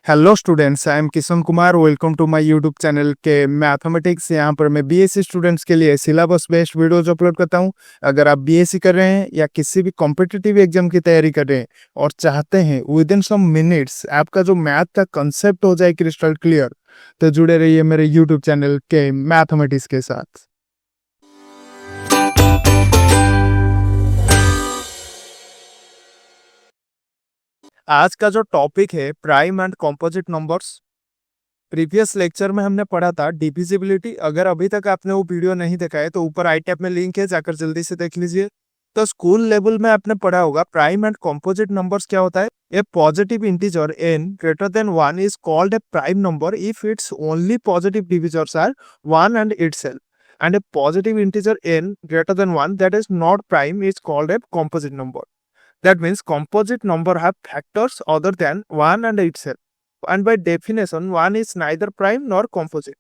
Hello students, I am Kishan Kumar. Welcome to my YouTube channel के mathematics. यहाँ पर मैं बीएससी स्टूडेंट्स के लिए सिलेबस बेस्ड वीडियोज अपलोड करता हूँ। अगर आप बीएससी कर रहे हैं या किसी भी कॉम्पिटिटिव एग्जाम की तैयारी कर रहे हैं और चाहते हैं विद इन सम मिनट्स आपका जो मैथ का कंसेप्ट हो जाए क्रिस्टल क्लियर, तो जुड़े रहिए मेरे यूट्यूब चैनल के मैथमेटिक्स के साथ। आज का जो टॉपिक है prime and composite numbers. Previous lecture में हमने पढ़ा था डिविजिबिलिटी। अगर अभी तक आपने वो वीडियो नहीं देखा है तो ऊपर आई टैब में लिंक है, जाकर जल्दी से देख लीजिए। तो स्कूल लेवल में आपने पढ़ा होगा प्राइम एंड कॉम्पोजिट नंबर्स क्या होता है। A positive integer n greater than 1 is called a prime number if its only positive divisors are 1 and itself, and a positive integer n greater than 1 that is not prime is called a composite number. That means composite number have factors other than 1 and itself. And by definition, 1 is neither prime nor composite.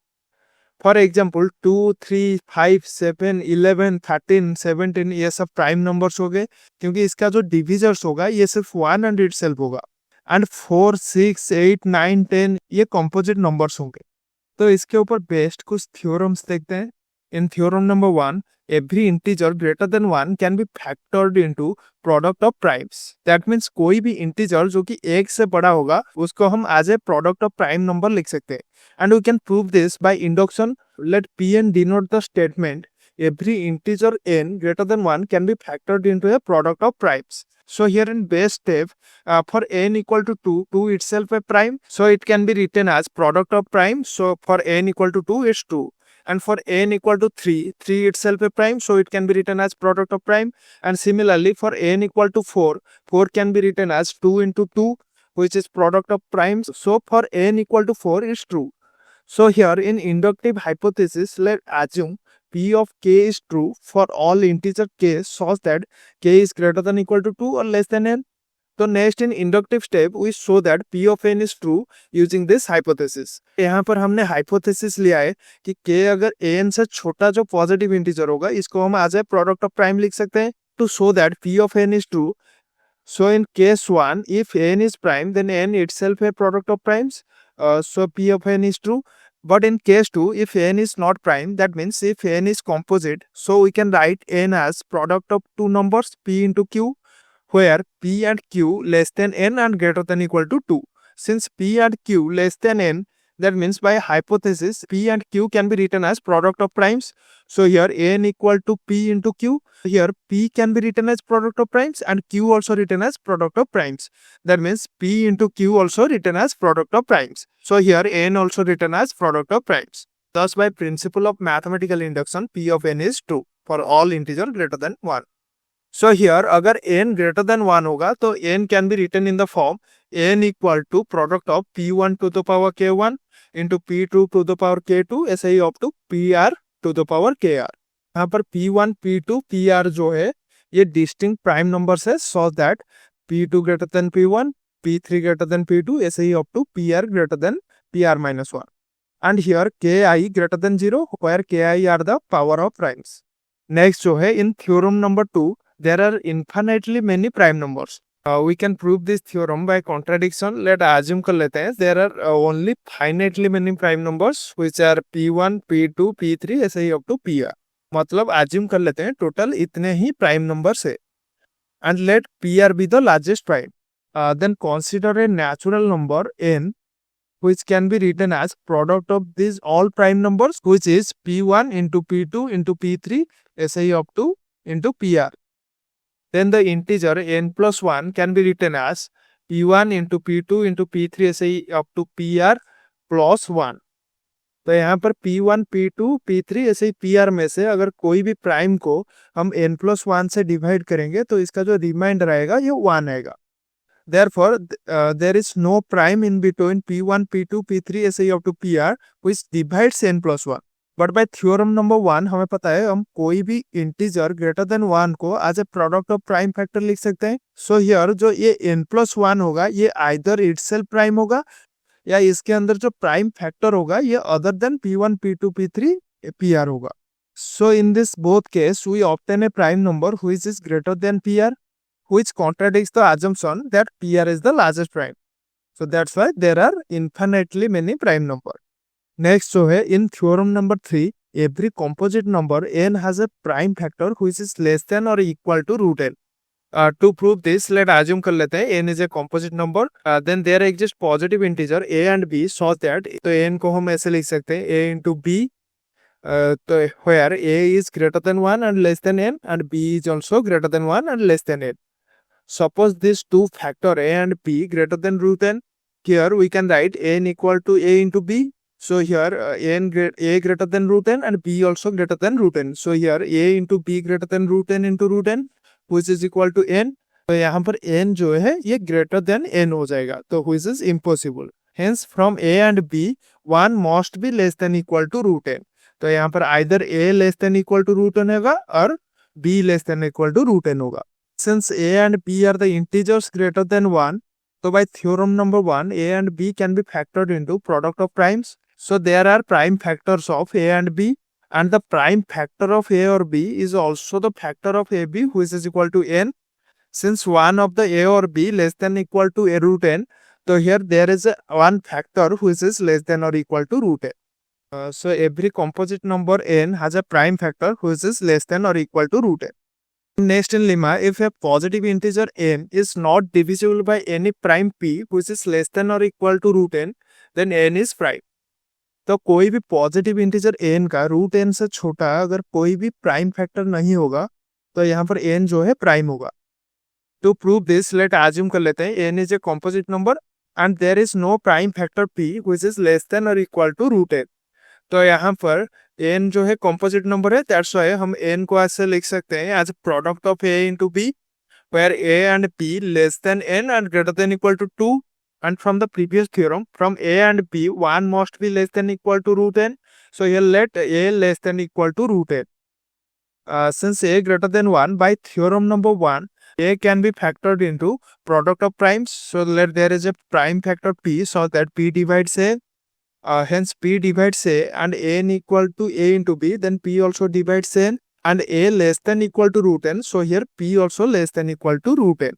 For example, 2, 3, 5, 7, 11, 13, 17 ये सब prime numbers हो गए क्योंकि इसका जो divisors होगा ये सिर्फ 1 and itself होगा। एंड 4, 6, 8, 9, 10 ये composite नंबर्स होंगे। तो इसके ऊपर बेस्ड कुछ थ्योरम्स देखते हैं। In theorem number 1, every integer greater than 1 can be factored into product of primes. That means कोई भी integer जो कि एक से बड़ा होगा उसको हम as a product of prime number लिख सकते हैं। And we can prove this by induction. Let Pn denote the statement every integer n greater than 1 can be factored into a product of primes. So here in base step, for n equal to 2, 2 itself a prime, so it can be written as product of prime. So for n equal to 2, it's 2. And for n equal to 3, 3 itself a prime, so it can be written as product of prime. And similarly for n equal to 4, 4 can be written as 2 into 2, which is product of primes. So for n equal to 4 is true. So here in inductive hypothesis, let's assume p of k is true for all integer k such that k is greater than equal to 2 or less than n. तो next in inductive step we show that p of n is true using this hypothesis. यहाँ पर हमने hypothesis लिया है कि k अगर an से छोटा जो पॉजिटिव इंटीजर होगा इसको हम as a product of prime लिख सकते हैं to show that p of n is true. So in case 1 if n is prime then n itself a product of primes, so p of n is true. But in case 2, if n is not prime, that means if n is composite, so we can write n as product of two numbers p into q, where p and q less than n and greater than equal to 2. Since p and q less than n, that means by hypothesis p and q can be written as product of primes. So here n equal to p into q. Here p can be written as product of primes and q also written as product of primes. That means p into q also written as product of primes. So here n also written as product of primes. Thus by principle of mathematical induction, p of n is true for all integer greater than 1. So here अगर n greater than 1 होगा तो n can be written in the form n equal to product of p1 to the power k1 into p2 to the power k2 ऐसे ही up to pr to the power kr। यहाँ पर p1, p2, pr जो है ये distinct prime numbers है, so that p2 greater than p1, p3 greater than p2 ऐसे ही up to pr greater than pr minus 1। And here ki greater than 0 where ki are the power of primes। Next जो है in theorem number 2, there are infinitely many prime numbers. We can prove this theorem by contradiction. Let assume कर लेते हैं there are only finitely many prime numbers which are p1, p2, p3 ऐसे ही up to pr। मतलब assume कर लेते हैं total इतने ही prime numbers है। And let pr be the largest prime. Then consider a natural number n which can be written as product of these all prime numbers, which is p1 into p2 into p3 ऐसे ही up to into pr। Then the integer n plus 1 can be written as p1 into p2 into p3 ऐसे ही up to pr plus 1। तो यहाँ पर p1, p2, p3 ऐसे ही pr में से अगर कोई भी प्राइम को हम n plus 1 से डिवाइड करेंगे तो इसका जो रिमाइंडर आएगा ये 1 आएगा। Therefore, there is no prime in between p1, p2, p3 ऐसे ही up to pr which divides n plus 1। But by theorem number 1 हमें पता है हम कोई भी इंटीजर ग्रेटर देन 1 को as a product of prime factor लिख सकते हैं। सो हियर जो ये n plus 1 होगा ये आइदर इटसेल्फ प्राइम होगा या इसके अंदर जो प्राइम फैक्टर होगा ये other than p1, p2, p3, pr होगा। So in this both case we obtain a prime number which is greater than pr, which contradicts the assumption that pr is the largest prime। So that's why there are infinitely many prime number. Next जो है in theorem number 3, every composite number n has a prime factor which is less than or equal to root n. To prove this, let assume कर लेते हैं n is a composite number, then there exists positive integer a and b such that, तो n को हम ऐसे लिख सकते हैं a into b, तो where a is greater than 1 and less than n and b is also greater than 1 and less than n. Suppose these two factor a and b greater than root n. Here we can write n equal to a into b. So here a greater than root n and b also greater than root n. So here a into b greater than root n into root n, which is equal to n. तो यहाँ पर n जो है ये greater than n हो जाएगा, तो which is impossible. Hence from a and b one must be less than equal to root n. तो यहाँ पर either a less than equal to root n होगा और b less than equal to root n होगा. Since a and b are the integers greater than 1, so by theorem number 1, a and b can be factored into product of primes. So there are prime factors of a and b, and the prime factor of a or b is also the factor of ab, which is equal to n. Since one of the a or b less than equal to a root n, so here there is one factor which is less than or equal to root n. So every composite number n has a prime factor which is less than or equal to root n. Next in lemma, if a positive integer n is not divisible by any prime p which is less than or equal to root n, then n is prime. तो कोई भी positive integer n का root n से छोटा अगर कोई भी prime factor नहीं होगा तो यहाँ पर n जो है प्राइम होगा। To prove this let assume कर लेते हैं n is a composite number and there is no prime factor p which is less than और इक्वल टू रूट n। तो यहाँ पर n जो है कॉम्पोजिट नंबर है, दैट्स व्हाई हम n को ऐसे लिख सकते हैं as product of a into b, where a and b less than n and greater than equal to 2. And from the previous theorem, from a and b, one must be less than equal to root n. So here let a less than equal to root n. Since a greater than 1, by theorem number 1, a can be factored into product of primes. So let there is a prime factor p, so that p divides a. Hence p divides a and n equal to a into b, then p also divides n and a less than equal to root n. So here p also less than equal to root n.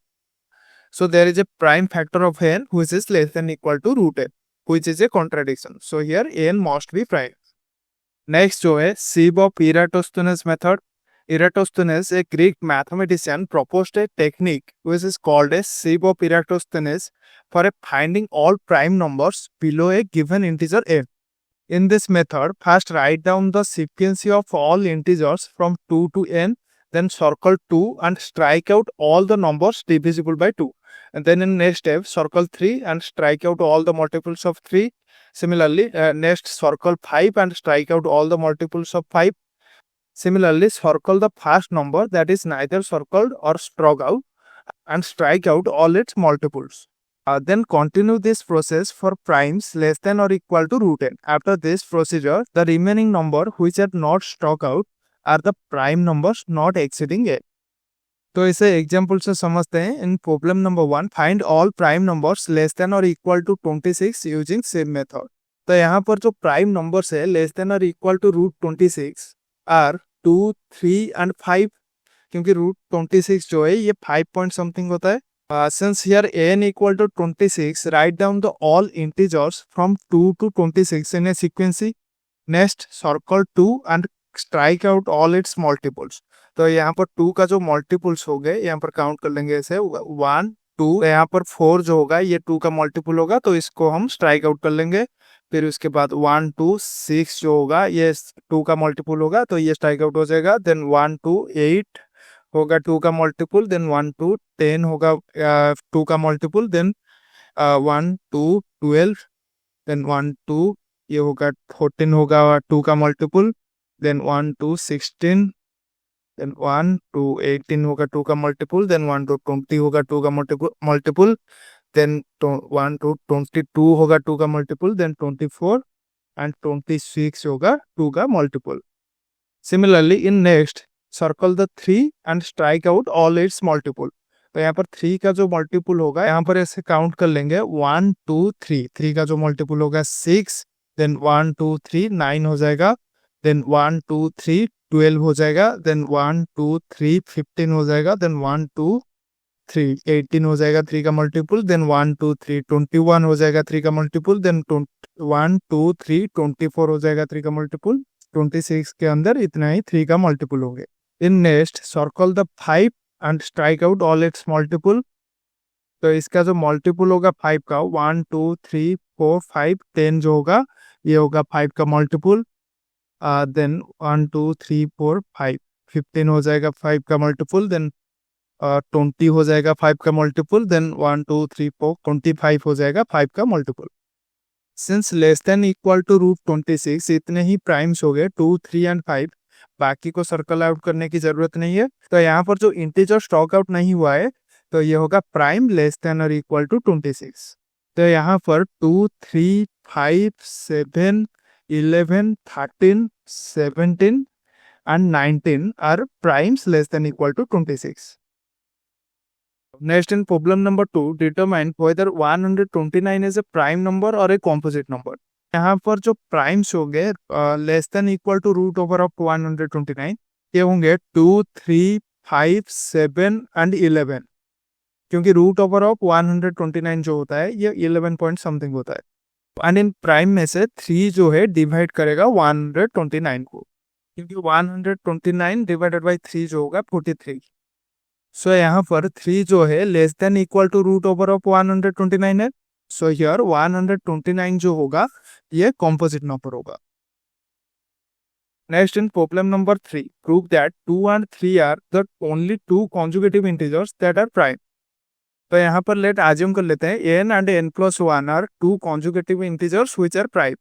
So there is a prime factor of n which is less than equal to root n, which is a contradiction. So here n must be prime. Next जो है sieve of Eratosthenes method. Eratosthenes, a Greek mathematician, proposed a technique which is called a sieve of Eratosthenes for finding all prime numbers below a given integer n. In this method, first write down the sequence of all integers from 2 to n, then circle 2 and strike out all the numbers divisible by 2. And then in next step, circle 3 and strike out all the multiples of 3. Similarly, next circle 5 and strike out all the multiples of 5. Similarly, circle the first number that is neither circled or struck out and strike out all its multiples. Then continue this process for primes less than or equal to root n. After this procedure, the remaining number which are not struck out are the prime numbers not exceeding n. तो इसे example से समझते हैं। In problem number 1, find all prime numbers less than और equal to 26 using same method. तो यहाँ पर जो प्राइम नंबर्स है लेस देन और equal to root 26 are 2, 3 and 5, क्योंकि रूट 26 जो है ये 5 पॉइंट समथिंग होता है। Since here n equal to 26, write down the all integers from 2 to 26 in a sequence. Next, circle 2 and strike out all its multiples. तो यहाँ पर 2 का जो मल्टीपल्स हो गए यहाँ पर काउंट कर लेंगे ऐसे 1, 2, यहाँ पर 4 जो होगा ये 2 का मल्टीपल होगा तो इसको हम स्ट्राइक आउट कर लेंगे। फिर उसके बाद 1, 2, 6 जो होगा ये 2 का मल्टीपल होगा तो ये स्ट्राइक आउट हो जाएगा। देन 1, 2, 8 होगा 2 का मल्टीपल, देन 1, 2, 10 होगा 2 का मल्टीपल, देन 1, 2, 12, देन 1, 2 ये होगा 14 होगा 2 का मल्टीपल, देन 1, 2, 16, देन 1, 2, 18 होगा 2 का मल्टीपल, देन 1, 2, 20 होगा 2 का मल्टीपल, देन 1, 2, 22 होगा 2 का मल्टीपल, देन 24 एंड 26 होगा 2 का multiple. Similarly in next circle the 3 and strike out all it's multiple. तो यहाँ पर 3 का जो मल्टीपल होगा यहाँ पर ऐसे काउंट कर लेंगे 1, 2, 3, 3 का जो मल्टीपल होगा 6, देन 1, 2, 3 9 हो जाएगा, देन 1, 2, 3 12 हो जाएगा, देन 1, 2, 3 15 हो जाएगा, देन 1, 2 3, 18 हो जाएगा 3 का मल्टीपल, देन 1 2 3 21 हो जाएगा 3 का मल्टीपल, देन 1 2 3 24 हो जाएगा 3 का मल्टीपल, 26 के अंदर इतना ही 3 का मल्टीपल हो गया। In next circle the 5 and strike out all it's multiple. तो इसका जो मल्टीपल होगा 5 का 1 2 3 4 5 10 जो होगा ये होगा 5 का मल्टीपल, देन 1 2 3 4 5 15 हो जाएगा 5 का मल्टीपल, देन 20 हो जाएगा 5 का मल्टीपल, देन 1 2 3 4 25 हो जाएगा 5 का multiple. Since less than equal to root 26 इतने ही प्राइम्स हो गए 2 3 एंड 5, बाकी को सर्कल आउट करने की जरूरत नहीं है। तो यहाँ पर जो इंटीजर स्टॉक आउट नहीं हुआ है तो ये होगा प्राइम लेस देन और इक्वल टू 26। तो यहाँ पर 2 3 5 7 11 13 17 and 19 are primes less than equal to 26. Next, in problem number 2, determine whether 129 is a prime number or a composite number. यहाँ पर जो प्राइम्स होंगे less than equal to root over of 129 ये होंगे 2 3 5 7 and 11, क्योंकि रूट ओवर ऑफ 129 जो होता है ये 11 पॉइंट समथिंग होता है। एंड इन प्राइम में से 3 जो है डिवाइड करेगा 129 को, क्योंकि 129 डिवाइडेड बाई 3 जो होगा 43। सो यहाँ पर 3 जो है less than equal to root over of 129 है। सो हियर 129 जो होगा ये कॉम्पोजिट नंबर होगा। Next in problem number 3, prove that 2 and 3 are the only 2 conjugative integers that are prime. तो यहाँ पर लेट अज्यूम कर लेते हैं n and n+1 are 2 conjugative integers which are prime.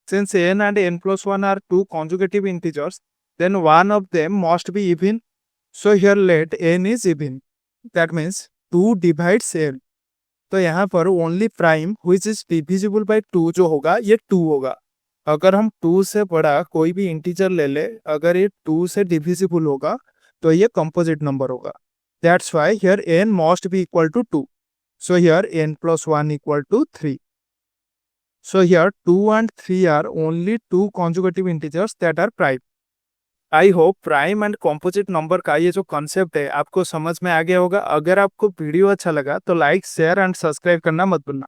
Since n and n+1 are 2 consecutive integers, then one of them must be even. So here let n is even. That means 2 divides n. तो यहाँ पर only prime which is divisible by 2 जो होगा ये 2 होगा। अगर हम 2 से बड़ा कोई भी इंटीजर ले ले, अगर ये 2 से डिविजिबल होगा तो ये कंपोजिट नंबर होगा। That's why here n must be equal to 2. So here n+1 equal to 3. So here 2 and 3 are only 2 consecutive integers that are prime. I hope prime and composite number का ये जो concept है आपको समझ में आ गया होगा। अगर आपको वीडियो अच्छा लगा तो लाइक शेयर एंड सब्सक्राइब करना मत भूलना।